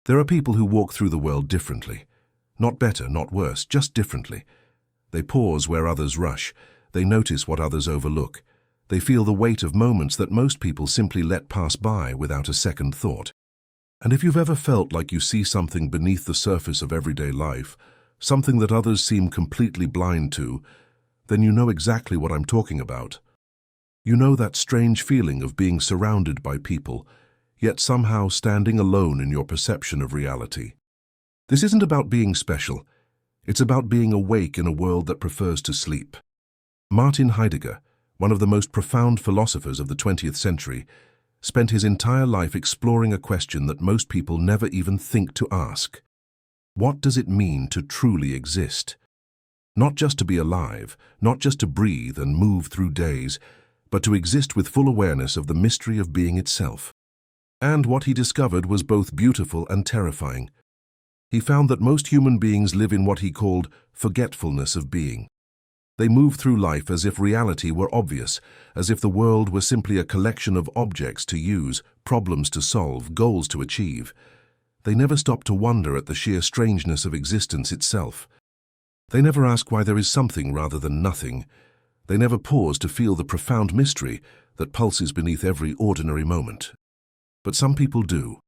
There are people who walk through the world differently. Not better, not worse, just differently. They pause where others rush. They notice what others overlook. They feel the weight of moments that most people simply let pass by without a second thought. And if you've ever felt like you see something beneath the surface of everyday life, something that others seem completely blind to, then you know exactly what I'm talking about. You know that strange feeling of being surrounded by people, yet somehow standing alone in your perception of reality. This isn't about being special. It's about being awake in a world that prefers to sleep. Martin Heidegger, one of the most profound philosophers of the 20th century, spent his entire life exploring a question that most people never even think to ask. What does it mean to truly exist? Not just to be alive, not just to breathe and move through days, but to exist with full awareness of the mystery of being itself. And what he discovered was both beautiful and terrifying. He found that most human beings live in what he called forgetfulness of being. They move through life as if reality were obvious, as if the world were simply a collection of objects to use, problems to solve, goals to achieve. They never stop to wonder at the sheer strangeness of existence itself. They never ask why there is something rather than nothing. They never pause to feel the profound mystery that pulses beneath every ordinary moment. But some people do.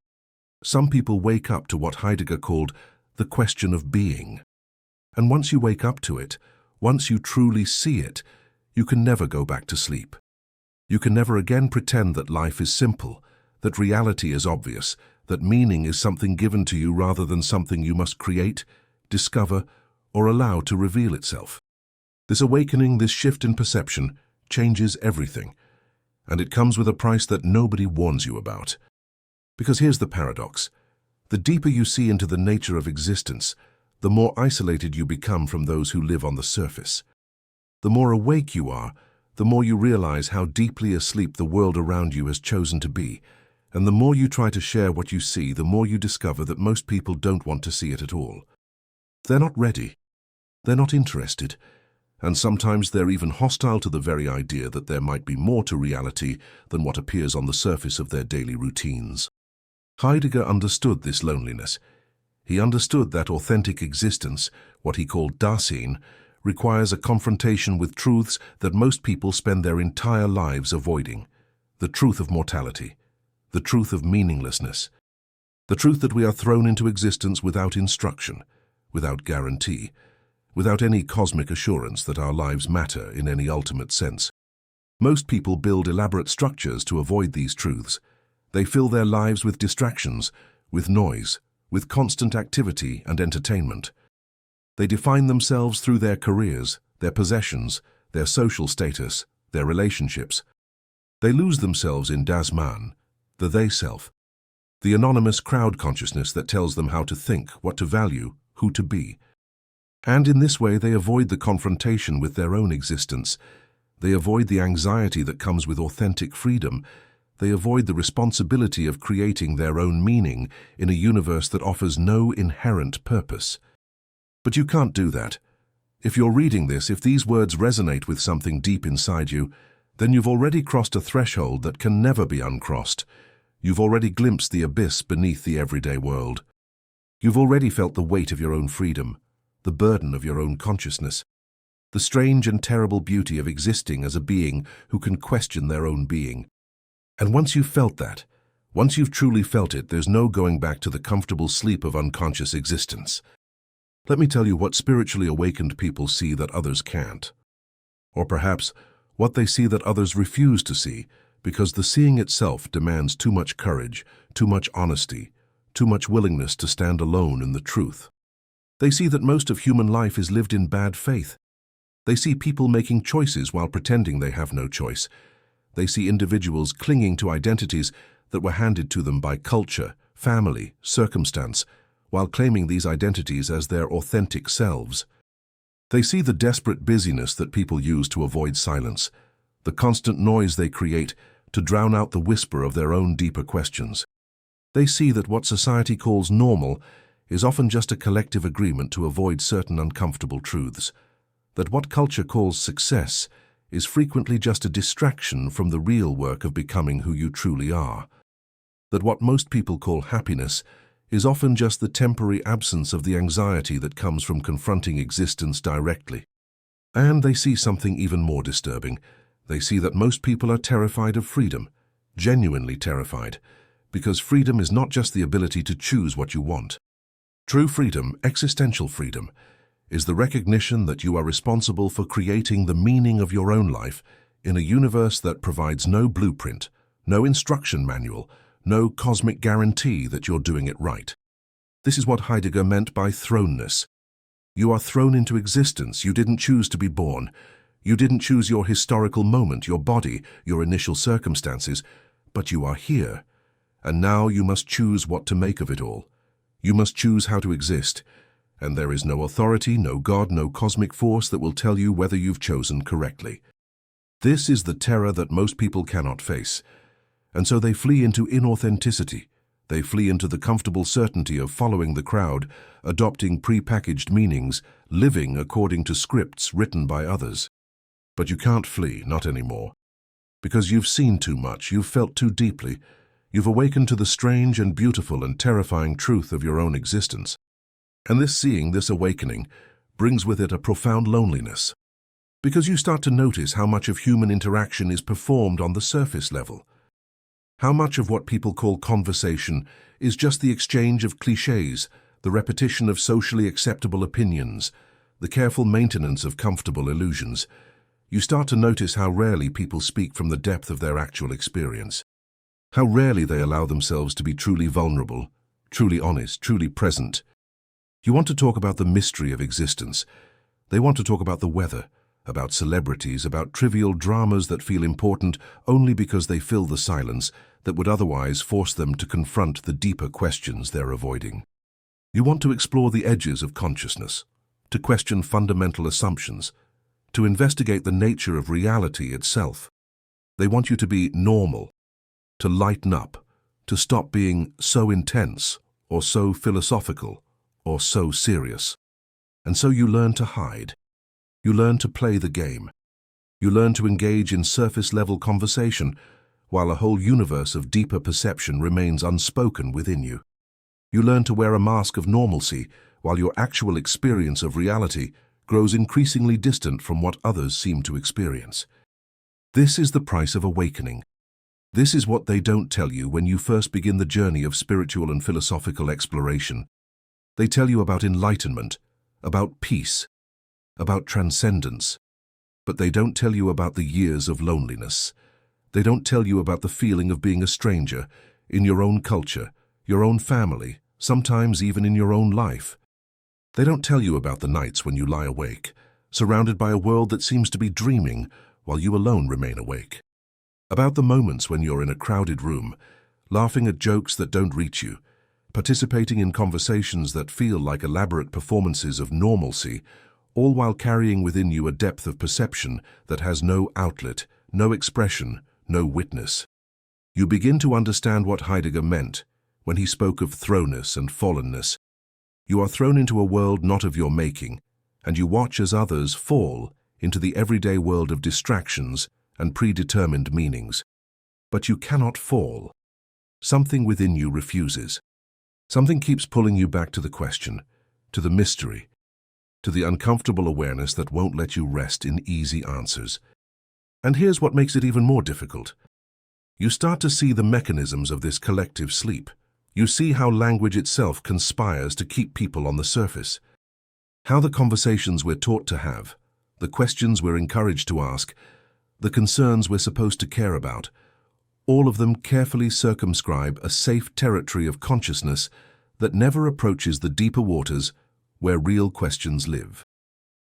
Some people wake up to what Heidegger called the question of being. And once you wake up to it, once you truly see it, you can never go back to sleep. You can never again pretend that life is simple, that reality is obvious, that meaning is something given to you rather than something you must create, discover, or allow to reveal itself. This awakening, this shift in perception, changes everything. And it comes with a price that nobody warns you about. Because here's the paradox. The deeper you see into the nature of existence, the more isolated you become from those who live on the surface. The more awake you are, the more you realize how deeply asleep the world around you has chosen to be. And the more you try to share what you see, the more you discover that most people don't want to see it at all. They're not ready. They're not interested. And sometimes they're even hostile to the very idea that there might be more to reality than what appears on the surface of their daily routines. Heidegger understood this loneliness. He understood that authentic existence, what he called Dasein, requires a confrontation with truths that most people spend their entire lives avoiding. The truth of mortality, the truth of meaninglessness, the truth that we are thrown into existence without instruction, without guarantee, without any cosmic assurance that our lives matter in any ultimate sense. Most people build elaborate structures to avoid these truths. They fill their lives with distractions, with noise, with constant activity and entertainment. They define themselves through their careers, their possessions, their social status, their relationships. They lose themselves in das Man, the they-self, the anonymous crowd consciousness that tells them how to think, what to value, who to be. And in this way they avoid the confrontation with their own existence. They avoid the anxiety that comes with authentic freedom. They avoid the responsibility of creating their own meaning in a universe that offers no inherent purpose. But you can't do that. If you're reading this, if these words resonate with something deep inside you, then you've already crossed a threshold that can never be uncrossed. You've already glimpsed the abyss beneath the everyday world. You've already felt the weight of your own freedom, the burden of your own consciousness, the strange and terrible beauty of existing as a being who can question their own being. And once you've felt that, once you've truly felt it, there's no going back to the comfortable sleep of unconscious existence. Let me tell you what spiritually awakened people see that others can't. Or perhaps what they see that others refuse to see, because the seeing itself demands too much courage, too much honesty, too much willingness to stand alone in the truth. They see that most of human life is lived in bad faith. They see people making choices while pretending they have no choice. They see individuals clinging to identities that were handed to them by culture, family, circumstance, while claiming these identities as their authentic selves. They see the desperate busyness that people use to avoid silence, the constant noise they create to drown out the whisper of their own deeper questions. They see that what society calls normal is often just a collective agreement to avoid certain uncomfortable truths, that what culture calls success is frequently just a distraction from the real work of becoming who you truly are, that what most people call happiness is often just the temporary absence of the anxiety that comes from confronting existence directly. And they see something even more disturbing. They see that most people are terrified of freedom, genuinely terrified, because freedom is not just the ability to choose what you want. True freedom, existential freedom, is the recognition that you are responsible for creating the meaning of your own life in a universe that provides no blueprint, no instruction manual, no cosmic guarantee that you're doing it right. This is what Heidegger meant by thrownness. You are thrown into existence. You didn't choose to be born. You didn't choose your historical moment, your body, your initial circumstances, but you are here. And now you must choose what to make of it all. You must choose how to exist. And there is no authority, no God, no cosmic force that will tell you whether you've chosen correctly. This is the terror that most people cannot face. And so they flee into inauthenticity. They flee into the comfortable certainty of following the crowd, adopting pre-packaged meanings, living according to scripts written by others. But you can't flee, not anymore. Because you've seen too much, you've felt too deeply, you've awakened to the strange and beautiful and terrifying truth of your own existence. And this seeing, this awakening, brings with it a profound loneliness. Because you start to notice how much of human interaction is performed on the surface level. How much of what people call conversation is just the exchange of clichés, the repetition of socially acceptable opinions, the careful maintenance of comfortable illusions. You start to notice how rarely people speak from the depth of their actual experience. How rarely they allow themselves to be truly vulnerable, truly honest, truly present. You want to talk about the mystery of existence. They want to talk about the weather, about celebrities, about trivial dramas that feel important only because they fill the silence that would otherwise force them to confront the deeper questions they're avoiding. You want to explore the edges of consciousness, to question fundamental assumptions, to investigate the nature of reality itself. They want you to be normal, to lighten up, to stop being so intense or so philosophical or so serious. And so you learn to hide. You learn to play the game. You learn to engage in surface-level conversation while a whole universe of deeper perception remains unspoken within you. You learn to wear a mask of normalcy while your actual experience of reality grows increasingly distant from what others seem to experience. This is the price of awakening. This is what they don't tell you when you first begin the journey of spiritual and philosophical exploration. They tell you about enlightenment, about peace, about transcendence. But they don't tell you about the years of loneliness. They don't tell you about the feeling of being a stranger in your own culture, your own family, sometimes even in your own life. They don't tell you about the nights when you lie awake, surrounded by a world that seems to be dreaming while you alone remain awake. About the moments when you're in a crowded room, laughing at jokes that don't reach you, participating in conversations that feel like elaborate performances of normalcy, all while carrying within you a depth of perception that has no outlet, no expression, no witness. You begin to understand what Heidegger meant when he spoke of thrownness and fallenness. You are thrown into a world not of your making, and you watch as others fall into the everyday world of distractions and predetermined meanings. But you cannot fall. Something within you refuses. Something keeps pulling you back to the question, to the mystery, to the uncomfortable awareness that won't let you rest in easy answers. And here's what makes it even more difficult. You start to see the mechanisms of this collective sleep. You see how language itself conspires to keep people on the surface. How the conversations we're taught to have, the questions we're encouraged to ask, the concerns we're supposed to care about, all of them carefully circumscribe a safe territory of consciousness that never approaches the deeper waters where real questions live.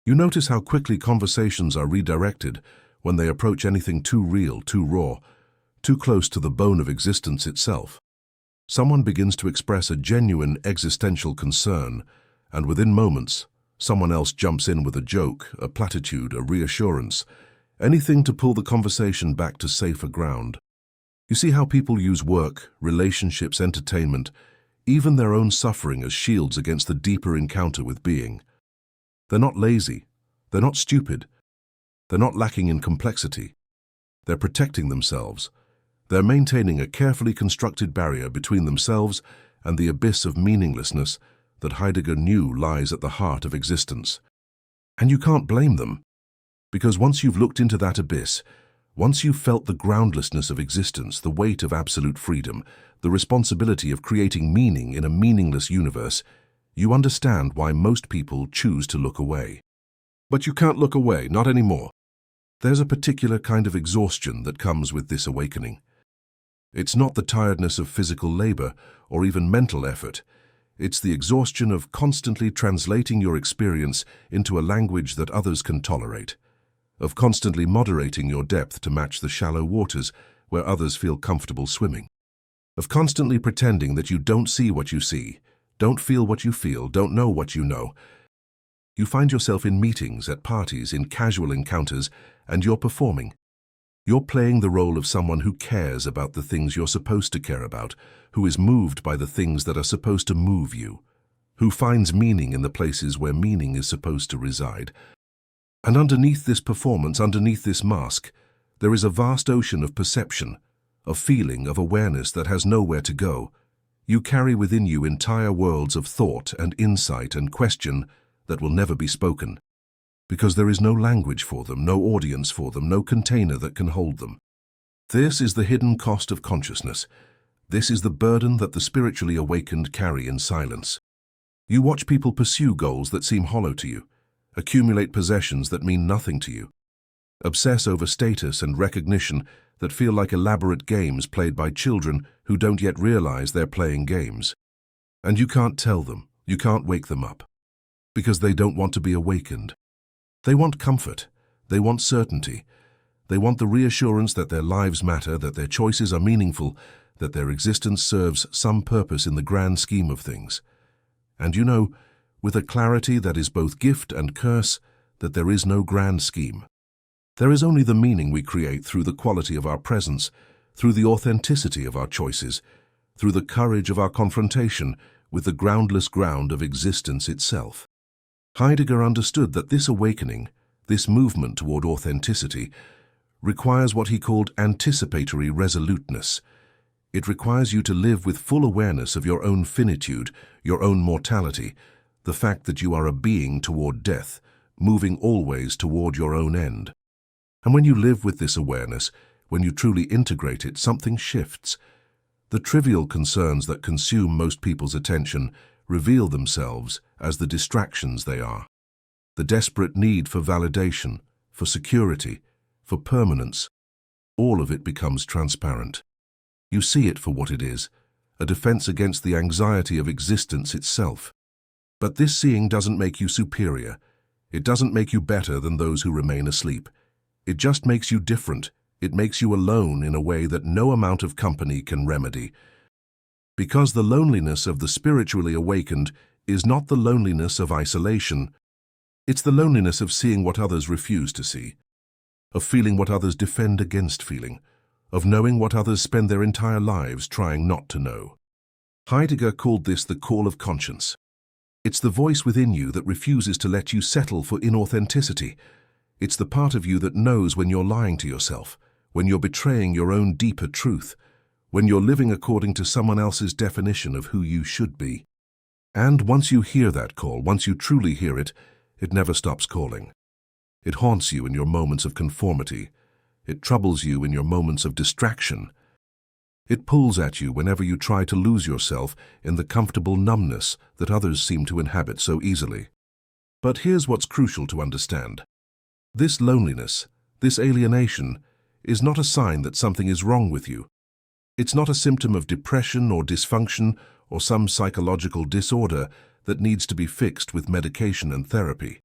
You notice how quickly conversations are redirected when they approach anything too real, too raw, too close to the bone of existence itself. Someone begins to express a genuine existential concern, and within moments, someone else jumps in with a joke, a platitude, a reassurance, anything to pull the conversation back to safer ground. You see how people use work, relationships, entertainment, even their own suffering as shields against the deeper encounter with being. They're not lazy. They're not stupid. They're not lacking in complexity. They're protecting themselves. They're maintaining a carefully constructed barrier between themselves and the abyss of meaninglessness that Heidegger knew lies at the heart of existence. And you can't blame them, because once you've looked into that abyss, once you've felt the groundlessness of existence, the weight of absolute freedom, the responsibility of creating meaning in a meaningless universe, you understand why most people choose to look away. But you can't look away, not anymore. There's a particular kind of exhaustion that comes with this awakening. It's not the tiredness of physical labor or even mental effort. It's the exhaustion of constantly translating your experience into a language that others can tolerate, of constantly moderating your depth to match the shallow waters where others feel comfortable swimming, of constantly pretending that you don't see what you see, don't feel what you feel, don't know what you know. You find yourself in meetings, at parties, in casual encounters, and you're performing. You're playing the role of someone who cares about the things you're supposed to care about, who is moved by the things that are supposed to move you, who finds meaning in the places where meaning is supposed to reside. And underneath this performance, underneath this mask, there is a vast ocean of perception, of feeling, of awareness that has nowhere to go. You carry within you entire worlds of thought and insight and question that will never be spoken, because there is no language for them, no audience for them, no container that can hold them. This is the hidden cost of consciousness. This is the burden that the spiritually awakened carry in silence. You watch people pursue goals that seem hollow to you, accumulate possessions that mean nothing to you, obsess over status and recognition that feel like elaborate games played by children who don't yet realize they're playing games. And you can't tell them, you can't wake them up, because they don't want to be awakened. They want comfort, they want certainty, they want the reassurance that their lives matter, that their choices are meaningful, that their existence serves some purpose in the grand scheme of things. And you know, with a clarity that is both gift and curse, that there is no grand scheme. There is only the meaning we create through the quality of our presence, through the authenticity of our choices, through the courage of our confrontation with the groundless ground of existence itself. Heidegger understood that this awakening, this movement toward authenticity, requires what he called anticipatory resoluteness. It requires you to live with full awareness of your own finitude, your own mortality, the fact that you are a being toward death, moving always toward your own end. And when you live with this awareness, when you truly integrate it, something shifts. The trivial concerns that consume most people's attention reveal themselves as the distractions they are. The desperate need for validation, for security, for permanence, all of it becomes transparent. You see it for what it is, a defense against the anxiety of existence itself. But this seeing doesn't make you superior. It doesn't make you better than those who remain asleep. It just makes you different. It makes you alone in a way that no amount of company can remedy. Because the loneliness of the spiritually awakened is not the loneliness of isolation. It's the loneliness of seeing what others refuse to see, of feeling what others defend against feeling, of knowing what others spend their entire lives trying not to know. Heidegger called this the call of conscience. It's the voice within you that refuses to let you settle for inauthenticity. It's the part of you that knows when you're lying to yourself, when you're betraying your own deeper truth, when you're living according to someone else's definition of who you should be. And once you hear that call, once you truly hear it, it never stops calling. It haunts you in your moments of conformity. It troubles you in your moments of distraction. It pulls at you whenever you try to lose yourself in the comfortable numbness that others seem to inhabit so easily. But here's what's crucial to understand. This loneliness, this alienation, is not a sign that something is wrong with you. It's not a symptom of depression or dysfunction or some psychological disorder that needs to be fixed with medication and therapy.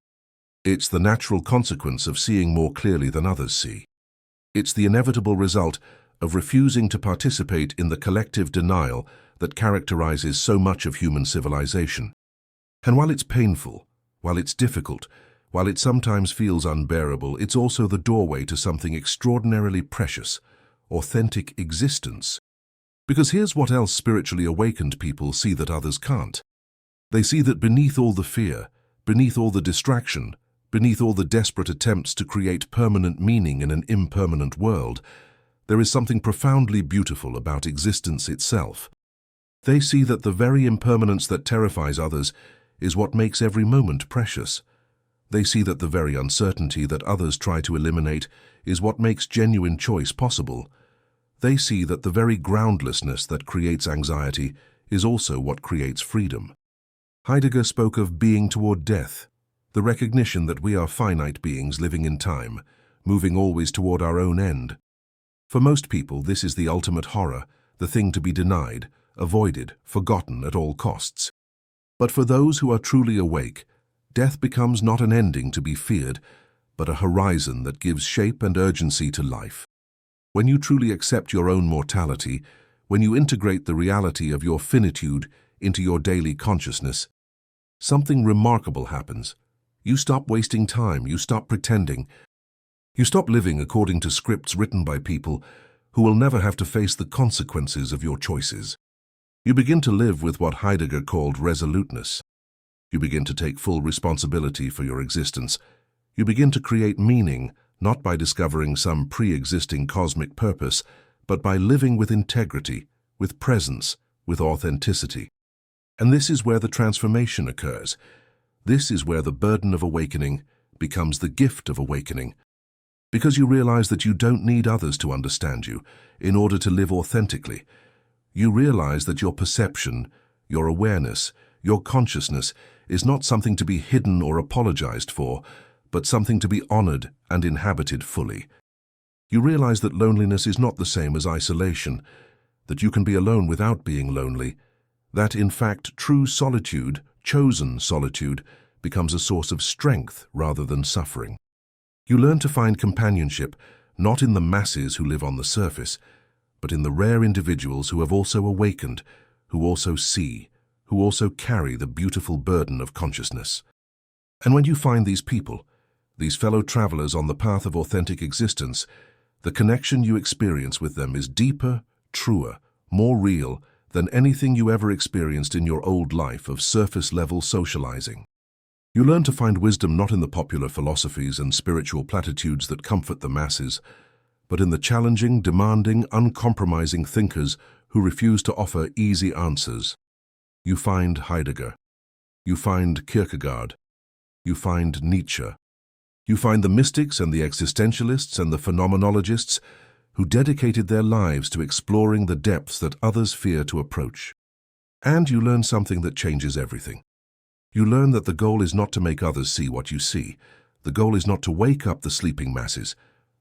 It's the natural consequence of seeing more clearly than others see. It's the inevitable result of refusing to participate in the collective denial that characterizes so much of human civilization. And while it's painful, while it's difficult, while it sometimes feels unbearable, it's also the doorway to something extraordinarily precious, authentic existence. Because here's what else spiritually awakened people see that others can't. They see that beneath all the fear, beneath all the distraction, beneath all the desperate attempts to create permanent meaning in an impermanent world, there is something profoundly beautiful about existence itself. They see that the very impermanence that terrifies others is what makes every moment precious. They see that the very uncertainty that others try to eliminate is what makes genuine choice possible. They see that the very groundlessness that creates anxiety is also what creates freedom. Heidegger spoke of being toward death, the recognition that we are finite beings living in time, moving always toward our own end. For most people, this is the ultimate horror, the thing to be denied, avoided, forgotten at all costs. But for those who are truly awake, death becomes not an ending to be feared, but a horizon that gives shape and urgency to life. When you truly accept your own mortality, when you integrate the reality of your finitude into your daily consciousness, something remarkable happens. You stop wasting time, you stop pretending, you stop living according to scripts written by people who will never have to face the consequences of your choices. You begin to live with what Heidegger called resoluteness. You begin to take full responsibility for your existence. You begin to create meaning, not by discovering some pre-existing cosmic purpose, but by living with integrity, with presence, with authenticity. And this is where the transformation occurs. This is where the burden of awakening becomes the gift of awakening. Because you realize that you don't need others to understand you in order to live authentically. You realize that your perception, your awareness, your consciousness is not something to be hidden or apologized for, but something to be honored and inhabited fully. You realize that loneliness is not the same as isolation, that you can be alone without being lonely, that in fact true solitude, chosen solitude, becomes a source of strength rather than suffering. You learn to find companionship not in the masses who live on the surface, but in the rare individuals who have also awakened, who also see, who also carry the beautiful burden of consciousness. And when you find these people, these fellow travelers on the path of authentic existence, the connection you experience with them is deeper, truer, more real than anything you ever experienced in your old life of surface-level socializing. You learn to find wisdom not in the popular philosophies and spiritual platitudes that comfort the masses, but in the challenging, demanding, uncompromising thinkers who refuse to offer easy answers. You find Heidegger. You find Kierkegaard. You find Nietzsche. You find the mystics and the existentialists and the phenomenologists who dedicated their lives to exploring the depths that others fear to approach. And you learn something that changes everything. You learn that the goal is not to make others see what you see. The goal is not to wake up the sleeping masses.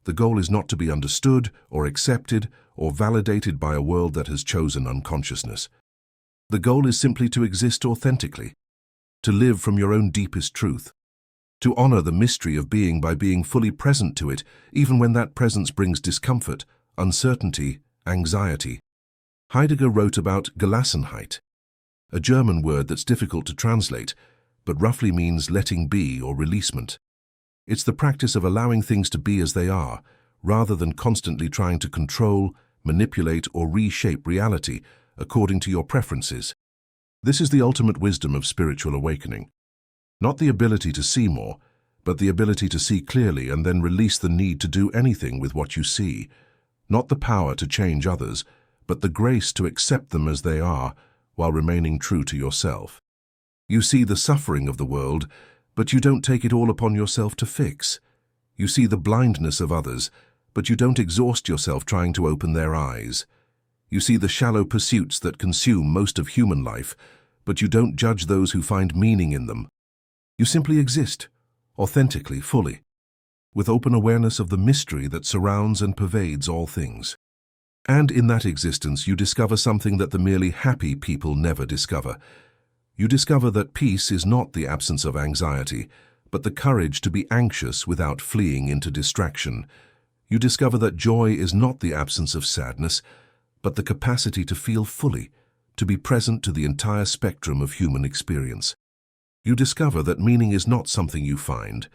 The goal is not to be understood or accepted or validated by a world that has chosen unconsciousness. The goal is simply to exist authentically, to live from your own deepest truth, to honor the mystery of being by being fully present to it, even when that presence brings discomfort, uncertainty, anxiety. Heidegger wrote about Gelassenheit, a German word that's difficult to translate, but roughly means letting be or releasement. It's the practice of allowing things to be as they are, rather than constantly trying to control, manipulate, or reshape reality according to your preferences. This is the ultimate wisdom of spiritual awakening. Not the ability to see more, but the ability to see clearly and then release the need to do anything with what you see. Not the power to change others, but the grace to accept them as they are, while remaining true to yourself. You see the suffering of the world, but you don't take it all upon yourself to fix. You see the blindness of others, but you don't exhaust yourself trying to open their eyes. You see the shallow pursuits that consume most of human life, but you don't judge those who find meaning in them. You simply exist, authentically, fully, with open awareness of the mystery that surrounds and pervades all things. And in that existence, you discover something that the merely happy people never discover. You discover that peace is not the absence of anxiety, but the courage to be anxious without fleeing into distraction. You discover that joy is not the absence of sadness, but the capacity to feel fully, to be present to the entire spectrum of human experience. You discover that meaning is not something you find,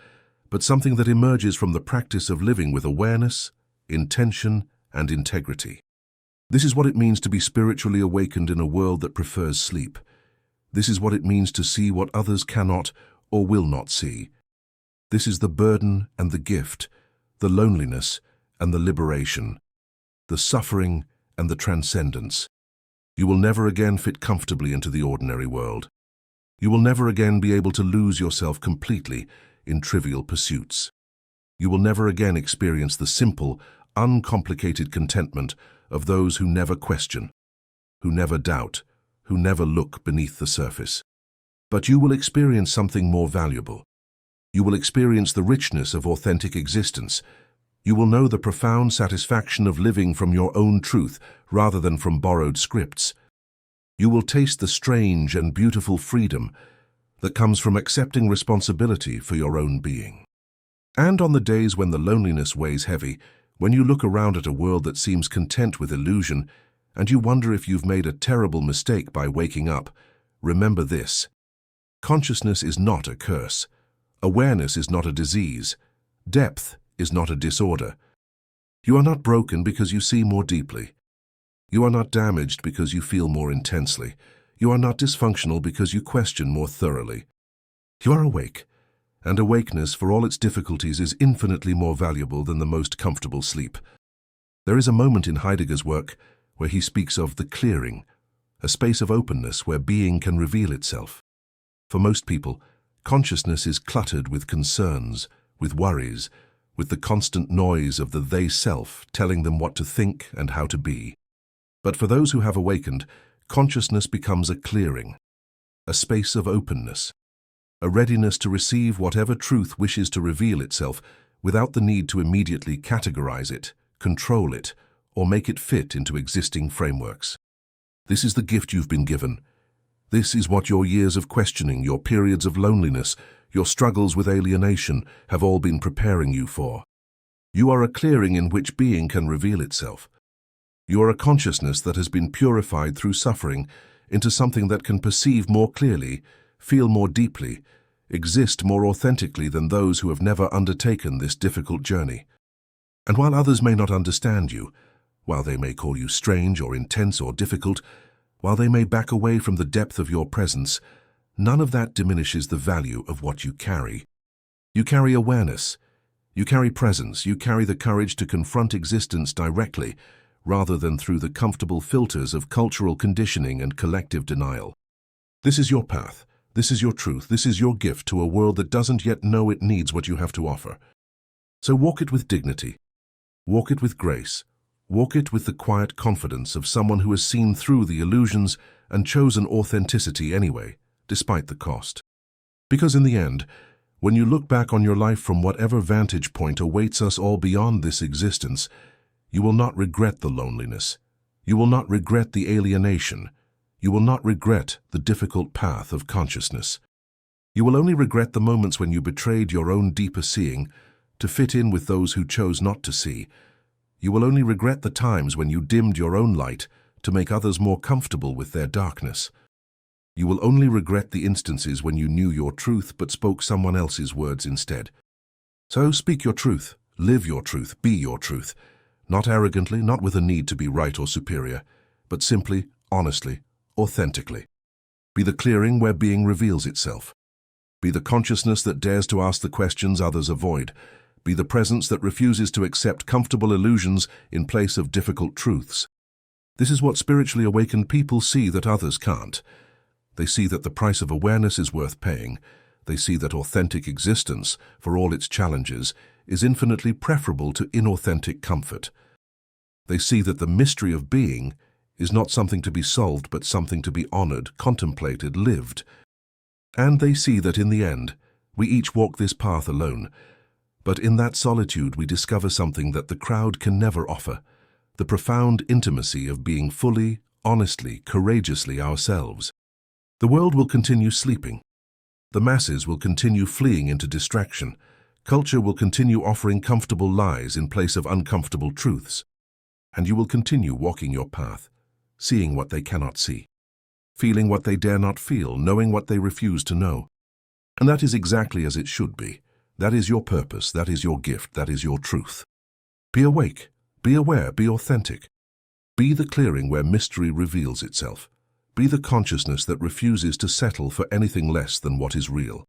but something that emerges from the practice of living with awareness, intention, and integrity. This is what it means to be spiritually awakened in a world that prefers sleep. This is what it means to see what others cannot or will not see. This is the burden and the gift, the loneliness and the liberation, the suffering and the transcendence. You will never again fit comfortably into the ordinary world. You will never again be able to lose yourself completely in trivial pursuits. You will never again experience the simple, uncomplicated contentment of those who never question, who never doubt, who never look beneath the surface. But you will experience something more valuable. You will experience the richness of authentic existence. You will know the profound satisfaction of living from your own truth rather than from borrowed scripts. You will taste the strange and beautiful freedom that comes from accepting responsibility for your own being. And on the days when the loneliness weighs heavy, when you look around at a world that seems content with illusion, and you wonder if you've made a terrible mistake by waking up, remember this. Consciousness is not a curse. Awareness is not a disease. Depth is not a disorder. You are not broken because you see more deeply. You are not damaged because you feel more intensely. You are not dysfunctional because you question more thoroughly. You are awake, and awakeness, for all its difficulties, is infinitely more valuable than the most comfortable sleep. There is a moment in Heidegger's work where he speaks of the clearing, a space of openness where being can reveal itself. For most people, consciousness is cluttered with concerns, with worries, with the constant noise of the they-self telling them what to think and how to be. But for those who have awakened, consciousness becomes a clearing, a space of openness, a readiness to receive whatever truth wishes to reveal itself without the need to immediately categorize it, control it, or make it fit into existing frameworks. This is the gift you've been given. This is what your years of questioning, your periods of loneliness, your struggles with alienation have all been preparing you for. You are a clearing in which being can reveal itself. You are a consciousness that has been purified through suffering into something that can perceive more clearly, feel more deeply, exist more authentically than those who have never undertaken this difficult journey. And while others may not understand you, while they may call you strange or intense or difficult, while they may back away from the depth of your presence, none of that diminishes the value of what you carry. You carry awareness, you carry presence, you carry the courage to confront existence directly, rather than through the comfortable filters of cultural conditioning and collective denial. This is your path, this is your truth, this is your gift to a world that doesn't yet know it needs what you have to offer. So walk it with dignity, walk it with grace, walk it with the quiet confidence of someone who has seen through the illusions and chosen authenticity anyway, despite the cost. Because in the end, when you look back on your life from whatever vantage point awaits us all beyond this existence, you will not regret the loneliness. You will not regret the alienation. You will not regret the difficult path of consciousness. You will only regret the moments when you betrayed your own deeper seeing to fit in with those who chose not to see. You will only regret the times when you dimmed your own light to make others more comfortable with their darkness. You will only regret the instances when you knew your truth but spoke someone else's words instead. So speak your truth, live your truth, be your truth. Not arrogantly, not with a need to be right or superior, but simply, honestly, authentically. Be the clearing where being reveals itself. Be the consciousness that dares to ask the questions others avoid. Be the presence that refuses to accept comfortable illusions in place of difficult truths. This is what spiritually awakened people see that others can't. They see that the price of awareness is worth paying. They see that authentic existence, for all its challenges, is infinitely preferable to inauthentic comfort. They see that the mystery of being is not something to be solved, but something to be honored, contemplated, lived. And they see that in the end, we each walk this path alone. But in that solitude we discover something that the crowd can never offer, the profound intimacy of being fully, honestly, courageously ourselves. The world will continue sleeping. The masses will continue fleeing into distraction. Culture will continue offering comfortable lies in place of uncomfortable truths. And you will continue walking your path, seeing what they cannot see, feeling what they dare not feel, knowing what they refuse to know. And that is exactly as it should be. That is your purpose, that is your gift, that is your truth. Be awake, be aware, be authentic. Be the clearing where mystery reveals itself. Be the consciousness that refuses to settle for anything less than what is real.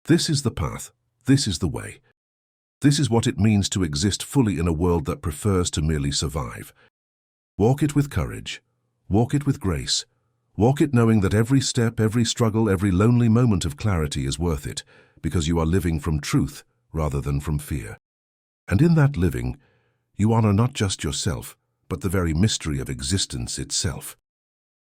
This is the path, this is the way. This is what it means to exist fully in a world that prefers to merely survive. Walk it with courage. Walk it with grace. Walk it knowing that every step, every struggle, every lonely moment of clarity is worth it, because you are living from truth rather than from fear. And in that living, you honor not just yourself, but the very mystery of existence itself.